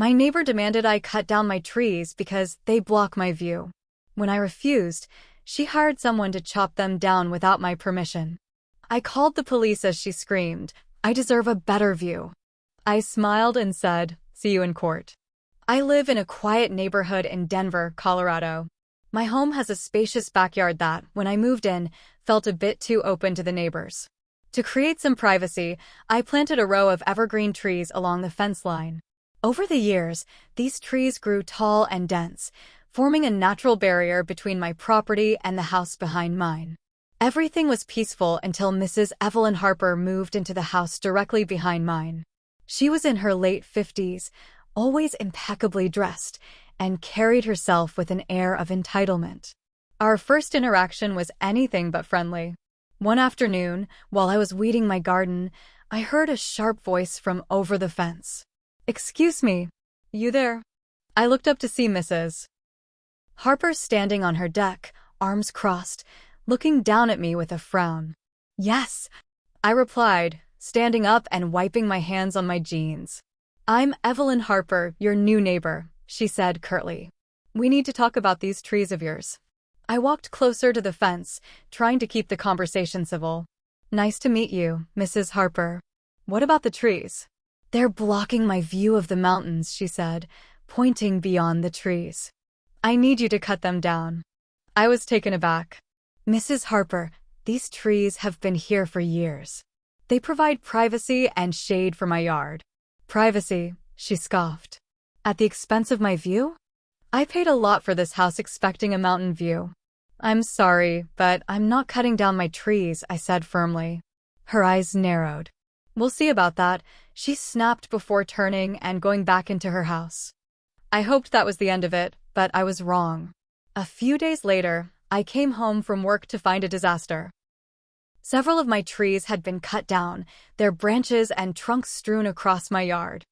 My neighbor demanded I cut down my trees because they block my view. When I refused, she hired someone to chop them down without my permission. I called the police as she screamed, "I deserve a better view." I smiled and said, "See you in court." I live in a quiet neighborhood in Denver, Colorado. My home has a spacious backyard that, when I moved in, felt a bit too open to the neighbors. To create some privacy, I planted a row of evergreen trees along the fence line. Over the years, these trees grew tall and dense, forming a natural barrier between my property and the house behind mine. Everything was peaceful until Mrs. Evelyn Harper moved into the house directly behind mine. She was in her late 50s, always impeccably dressed, and carried herself with an air of entitlement. Our first interaction was anything but friendly. One afternoon, while I was weeding my garden, I heard a sharp voice from over the fence. "Excuse me, you there?" I looked up to see Mrs. Harper standing on her deck, arms crossed, looking down at me with a frown. "Yes," I replied, standing up and wiping my hands on my jeans. "I'm Evelyn Harper, your new neighbor," she said curtly. "We need to talk about these trees of yours." I walked closer to the fence, trying to keep the conversation civil. "Nice to meet you, Mrs. Harper. What about the trees?" "They're blocking my view of the mountains," she said, pointing beyond the trees. "I need you to cut them down." I was taken aback. "Mrs. Harper, these trees have been here for years. They provide privacy and shade for my yard." "Privacy," she scoffed. "At the expense of my view? I paid a lot for this house expecting a mountain view." "I'm sorry, but I'm not cutting down my trees," I said firmly. Her eyes narrowed. "We'll see about that," she snapped before turning and going back into her house. I hoped that was the end of it, but I was wrong. A few days later, I came home from work to find a disaster. Several of my trees had been cut down, their branches and trunks strewn across my yard.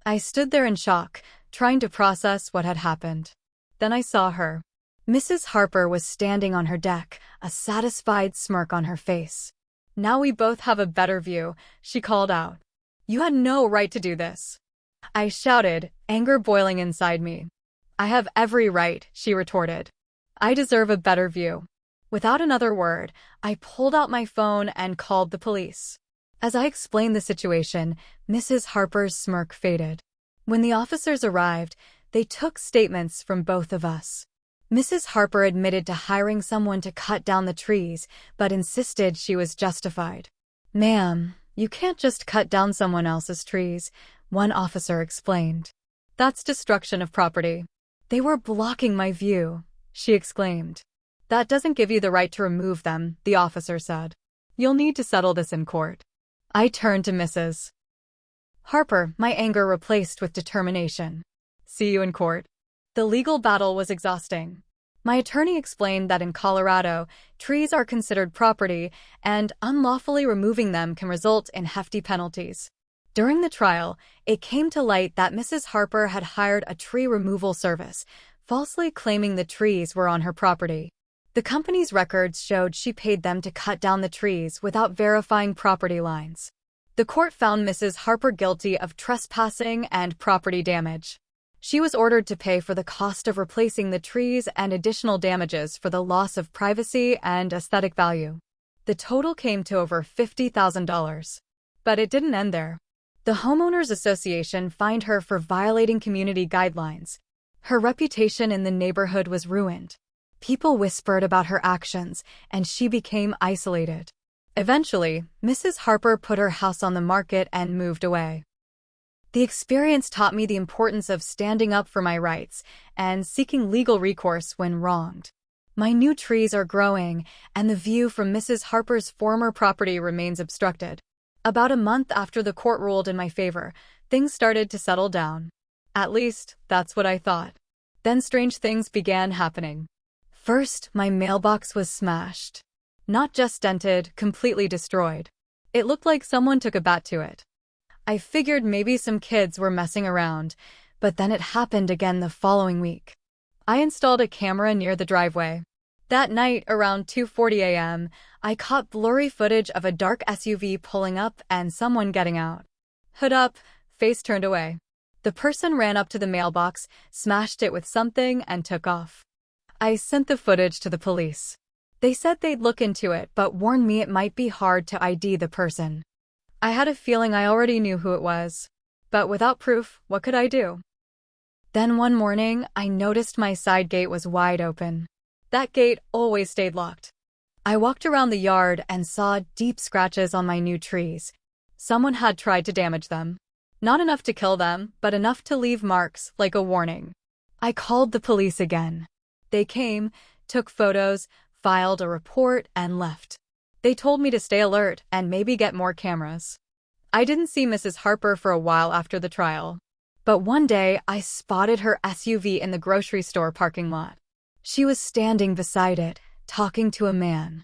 I stood there in shock, trying to process what had happened. Then I saw her. Mrs. Harper was standing on her deck, a satisfied smirk on her face. "Now we both have a better view," she called out. "You had no right to do this." I shouted, anger boiling inside me. "I have every right," she retorted. "I deserve a better view." Without another word, I pulled out my phone and called the police. As I explained the situation, Mrs. Harper's smirk faded. When the officers arrived, they took statements from both of us. Mrs. Harper admitted to hiring someone to cut down the trees, but insisted she was justified. "Ma'am, you can't just cut down someone else's trees," one officer explained. "That's destruction of property." "They were blocking my view," she exclaimed. "That doesn't give you the right to remove them," the officer said. "You'll need to settle this in court." I turned to Mrs. Harper, my anger replaced with determination. "See you in court." The legal battle was exhausting. My attorney explained that in Colorado, trees are considered property, and unlawfully removing them can result in hefty penalties. During the trial, it came to light that Mrs. Harper had hired a tree removal service, falsely claiming the trees were on her property. The company's records showed she paid them to cut down the trees without verifying property lines. The court found Mrs. Harper guilty of trespassing and property damage. She was ordered to pay for the cost of replacing the trees and additional damages for the loss of privacy and aesthetic value. The total came to over $50,000. But it didn't end there. The Homeowners Association fined her for violating community guidelines. Her reputation in the neighborhood was ruined. People whispered about her actions, and she became isolated. Eventually, Mrs. Harper put her house on the market and moved away. The experience taught me the importance of standing up for my rights and seeking legal recourse when wronged. My new trees are growing, and the view from Mrs. Harper's former property remains obstructed. About a month after the court ruled in my favor, things started to settle down. At least, that's what I thought. Then strange things began happening. First, my mailbox was smashed. Not just dented, completely destroyed. It looked like someone took a bat to it. I figured maybe some kids were messing around, but then it happened again the following week. I installed a camera near the driveway. That night, around 2:40 a.m., I caught blurry footage of a dark SUV pulling up and someone getting out. Hood up, face turned away. The person ran up to the mailbox, smashed it with something, and took off. I sent the footage to the police. They said they'd look into it, but warned me it might be hard to ID the person. I had a feeling I already knew who it was. But without proof, what could I do? Then one morning, I noticed my side gate was wide open. That gate always stayed locked. I walked around the yard and saw deep scratches on my new trees. Someone had tried to damage them. Not enough to kill them, but enough to leave marks, like a warning. I called the police again. They came, took photos, filed a report, and left. They told me to stay alert and maybe get more cameras. I didn't see Mrs. Harper for a while after the trial. But one day, I spotted her SUV in the grocery store parking lot. She was standing beside it, talking to a man.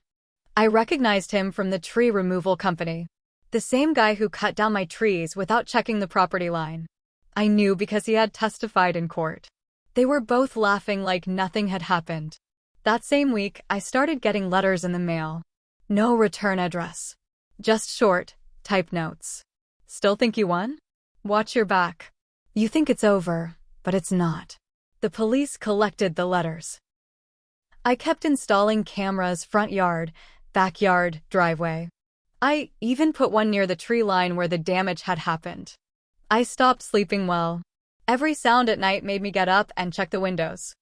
I recognized him from the tree removal company. The same guy who cut down my trees without checking the property line. I knew because he had testified in court. They were both laughing like nothing had happened. That same week, I started getting letters in the mail. No return address. Just short, type notes. Still think you won? Watch your back. You think it's over, but it's not. The police collected the letters. I kept installing cameras front yard, backyard, driveway. I even put one near the tree line where the damage had happened. I stopped sleeping well. Every sound at night made me get up and check the windows.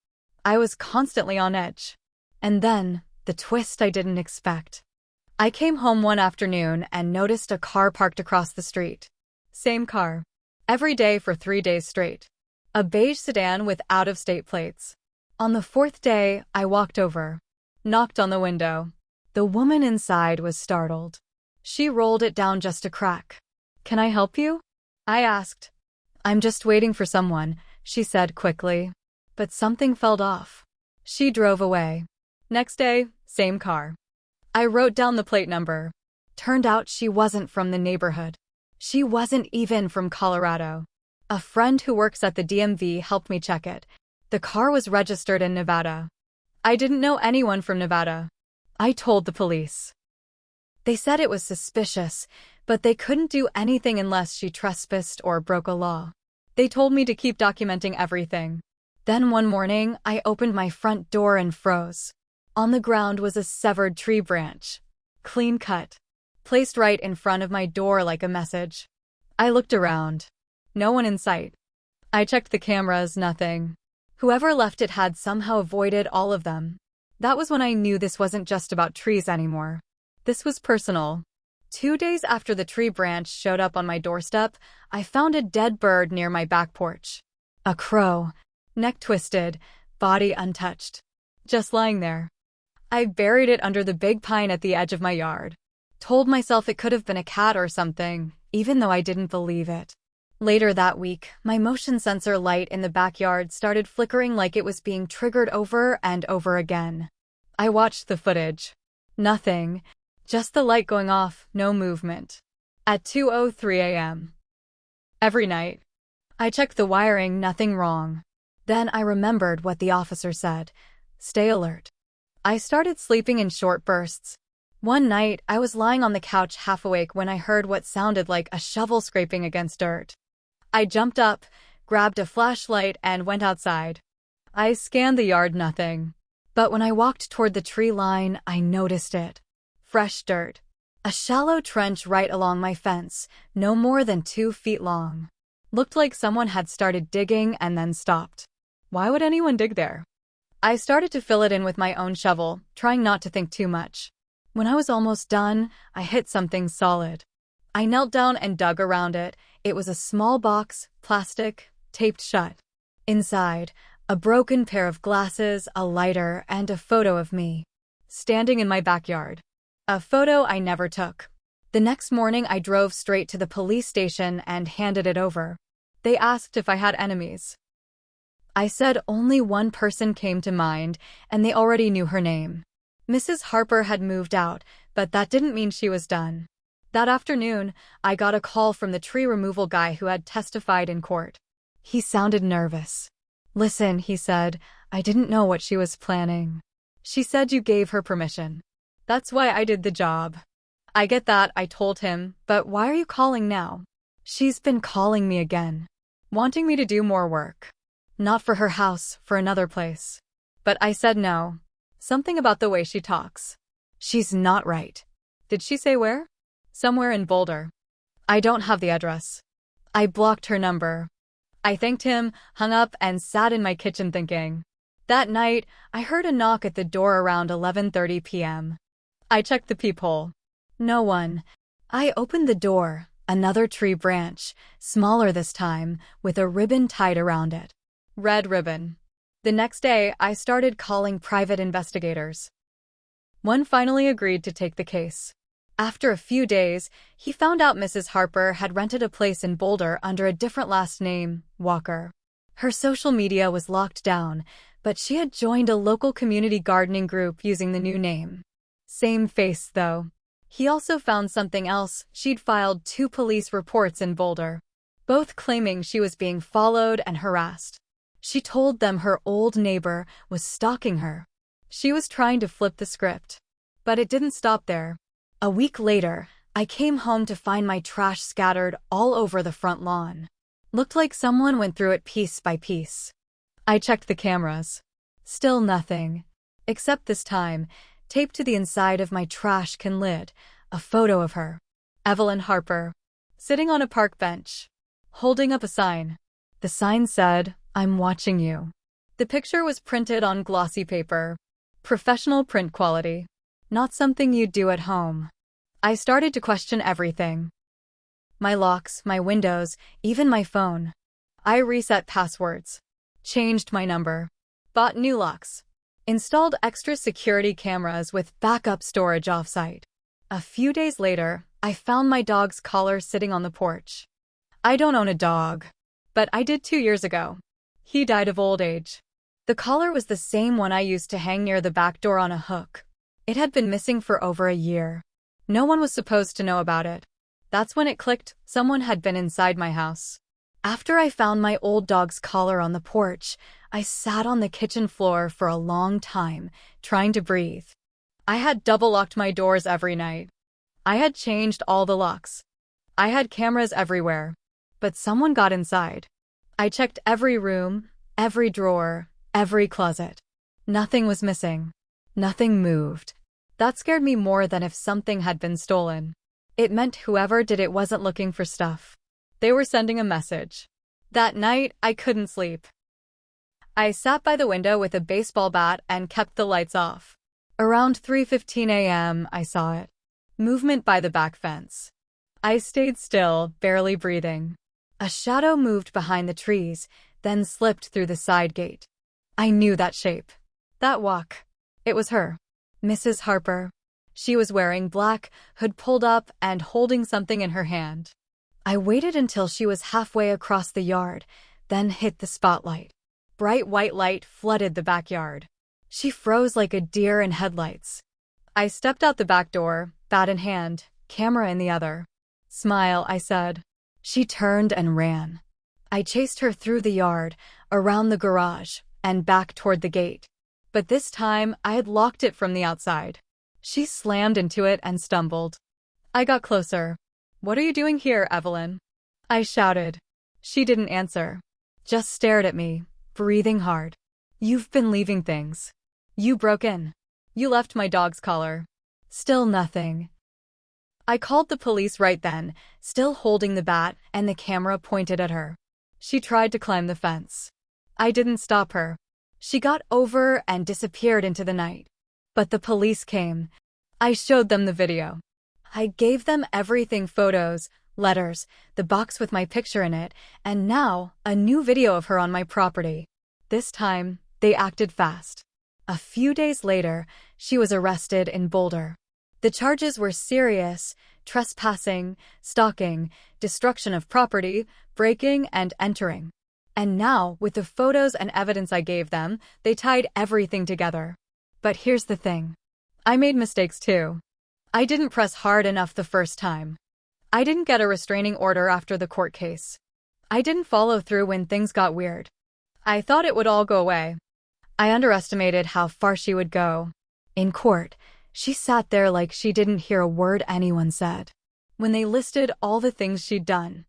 I was constantly on edge. And then, the twist I didn't expect. I came home one afternoon and noticed a car parked across the street. Same car. Every day for 3 days straight. A beige sedan with out-of-state plates. On the 4th day, I walked over. Knocked on the window. The woman inside was startled. She rolled it down just a crack. "Can I help you?" I asked. "I'm just waiting for someone," she said quickly. But something felt off. She drove away. Next day, same car. I wrote down the plate number. Turned out she wasn't from the neighborhood. She wasn't even from Colorado. A friend who works at the DMV helped me check it. The car was registered in Nevada. I didn't know anyone from Nevada. I told the police. They said it was suspicious, but they couldn't do anything unless she trespassed or broke a law. They told me to keep documenting everything. Then one morning, I opened my front door and froze. On the ground was a severed tree branch. Clean cut. Placed right in front of my door like a message. I looked around. No one in sight. I checked the cameras, nothing. Whoever left it had somehow avoided all of them. That was when I knew this wasn't just about trees anymore. This was personal. 2 days after the tree branch showed up on my doorstep, I found a dead bird near my back porch. A crow. Neck twisted, body untouched. Just lying there. I buried it under the big pine at the edge of my yard. Told myself it could have been a cat or something, even though I didn't believe it. Later that week, my motion sensor light in the backyard started flickering like it was being triggered over and over again. I watched the footage. Nothing. Just the light going off, no movement. At 2:03 a.m. Every night. I checked the wiring, nothing wrong. Then I remembered what the officer said. Stay alert. I started sleeping in short bursts. One night, I was lying on the couch half awake when I heard what sounded like a shovel scraping against dirt. I jumped up, grabbed a flashlight, and went outside. I scanned the yard, nothing. But when I walked toward the tree line, I noticed it. Fresh dirt. A shallow trench right along my fence, no more than 2 feet long. Looked like someone had started digging and then stopped. Why would anyone dig there? I started to fill it in with my own shovel, trying not to think too much. When I was almost done, I hit something solid. I knelt down and dug around it. It was a small box, plastic, taped shut. Inside, a broken pair of glasses, a lighter, and a photo of me. Standing in my backyard. A photo I never took. The next morning, I drove straight to the police station and handed it over. They asked if I had enemies. I said only one person came to mind, and they already knew her name. Mrs. Harper had moved out, but that didn't mean she was done. That afternoon, I got a call from the tree removal guy who had testified in court. He sounded nervous. "Listen," he said, "I didn't know what she was planning. She said you gave her permission. That's why I did the job." "I get that," I told him, "but why are you calling now?" "She's been calling me again." wanting me to do more work. Not for her house, for another place. But I said no. Something about the way she talks. She's not right. Did she say where? Somewhere in Boulder. I don't have the address. I blocked her number. I thanked him, hung up, and sat in my kitchen thinking. That night, I heard a knock at the door around 11:30 p.m. I checked the peephole. No one. I opened the door, another tree branch, smaller this time, with a ribbon tied around it. Red ribbon. The next day, I started calling private investigators. One finally agreed to take the case. After a few days, he found out Mrs. Harper had rented a place in Boulder under a different last name, Walker. Her social media was locked down, but she had joined a local community gardening group using the new name. Same face, though. He also found something else. She'd filed 2 police reports in Boulder, both claiming she was being followed and harassed. She told them her old neighbor was stalking her. She was trying to flip the script. But it didn't stop there. A week later, I came home to find my trash scattered all over the front lawn. Looked like someone went through it piece by piece. I checked the cameras. Still nothing. Except this time, taped to the inside of my trash can lid, a photo of her. Evelyn Harper. Sitting on a park bench. Holding up a sign. The sign said, "I'm watching you." The picture was printed on glossy paper. Professional print quality. Not something you'd do at home. I started to question everything. My locks, my windows, even my phone. I reset passwords. Changed my number. Bought new locks. Installed extra security cameras with backup storage offsite. A few days later, I found my dog's collar sitting on the porch. I don't own a dog, but I did 2 years ago. He died of old age. The collar was the same one I used to hang near the back door on a hook. It had been missing for over a year. No one was supposed to know about it. That's when it clicked, someone had been inside my house. After I found my old dog's collar on the porch, I sat on the kitchen floor for a long time, trying to breathe. I had double-locked my doors every night. I had changed all the locks. I had cameras everywhere. But someone got inside. I checked every room, every drawer, every closet. Nothing was missing. Nothing moved. That scared me more than if something had been stolen. It meant whoever did it wasn't looking for stuff. They were sending a message. That night, I couldn't sleep. I sat by the window with a baseball bat and kept the lights off. Around 3:15 a.m., I saw it. Movement by the back fence. I stayed still, barely breathing. A shadow moved behind the trees, then slipped through the side gate. I knew that shape. That walk. It was her. Mrs. Harper. She was wearing black, hood pulled up, and holding something in her hand. I waited until she was halfway across the yard, then hit the spotlight. Bright white light flooded the backyard. She froze like a deer in headlights. I stepped out the back door, bat in hand, camera in the other. "Smile," I said. She turned and ran. I chased her through the yard, around the garage, and back toward the gate. But this time, I had locked it from the outside. She slammed into it and stumbled. I got closer. "What are you doing here, Evelyn?" I shouted. She didn't answer. Just stared at me, breathing hard. "You've been leaving things. You broke in. You left my dog's collar." Still nothing. I called the police right then, still holding the bat and the camera pointed at her. She tried to climb the fence. I didn't stop her. She got over and disappeared into the night. But the police came. I showed them the video. I gave them everything: photos, letters, the box with my picture in it, and now a new video of her on my property. This time, they acted fast. A few days later, she was arrested in Boulder. The charges were serious: trespassing, stalking, destruction of property, breaking and entering. And now, with the photos and evidence I gave them, they tied everything together. But here's the thing. I made mistakes too. I didn't press hard enough the first time. I didn't get a restraining order after the court case. I didn't follow through when things got weird. I thought it would all go away. I underestimated how far she would go. In court, she sat there like she didn't hear a word anyone said. When they listed all the things she'd done: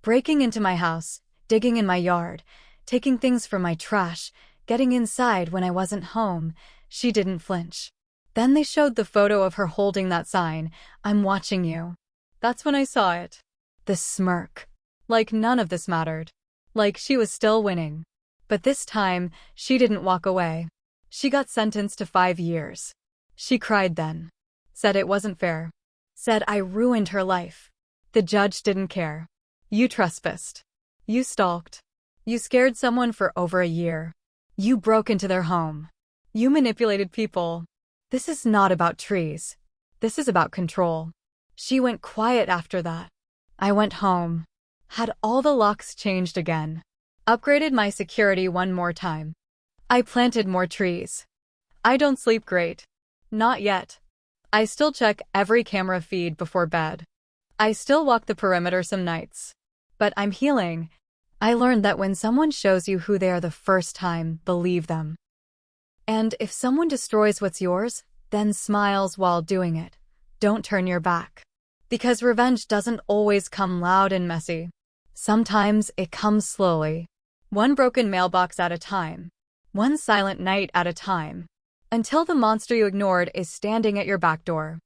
breaking into my house, digging in my yard, taking things from my trash, getting inside when I wasn't home. She didn't flinch. Then they showed the photo of her holding that sign, "I'm watching you." That's when I saw it. The smirk. Like none of this mattered. Like she was still winning. But this time, she didn't walk away. She got sentenced to 5 years. She cried then. Said it wasn't fair. Said I ruined her life. The judge didn't care. You trespassed. You stalked. You scared someone for over a year. You broke into their home. You manipulated people. This is not about trees. This is about control. She went quiet after that. I went home. Had all the locks changed again. Upgraded my security one more time. I planted more trees. I don't sleep great. Not yet. I still check every camera feed before bed. I still walk the perimeter some nights. But I'm healing. I learned that when someone shows you who they are the first time, believe them. And if someone destroys what's yours, then smiles while doing it, don't turn your back. Because revenge doesn't always come loud and messy. Sometimes it comes slowly. One broken mailbox at a time. One silent night at a time. Until the monster you ignored is standing at your back door.